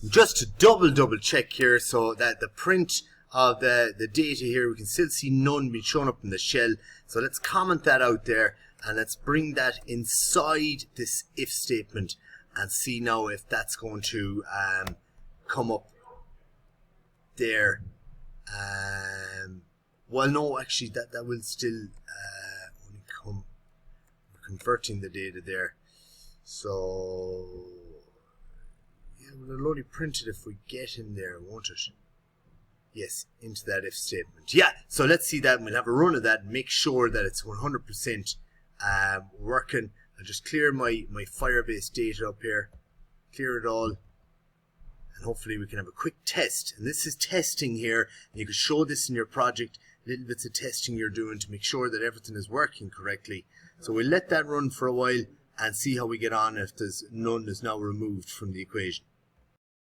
Just to double check here, so that the print of the data here, we can still see none being shown up in the shell. So let's comment that out there, and let's bring that inside this if statement and see now if that's going to come up there. Well, no, actually that will still only come, converting the data there. So yeah, well, it'll only print it if we get in there, won't it? Yes, into that if statement. Yeah, so let's see that, and we'll have a run of that and make sure that it's 100% working. I'll just clear my Firebase data up here, clear it all, and hopefully we can have a quick test. And this is testing here, and you can show this in your project, little bits of testing you're doing to make sure that everything is working correctly. So we'll let that run for a while and see how we get on if there's none is now removed from the equation.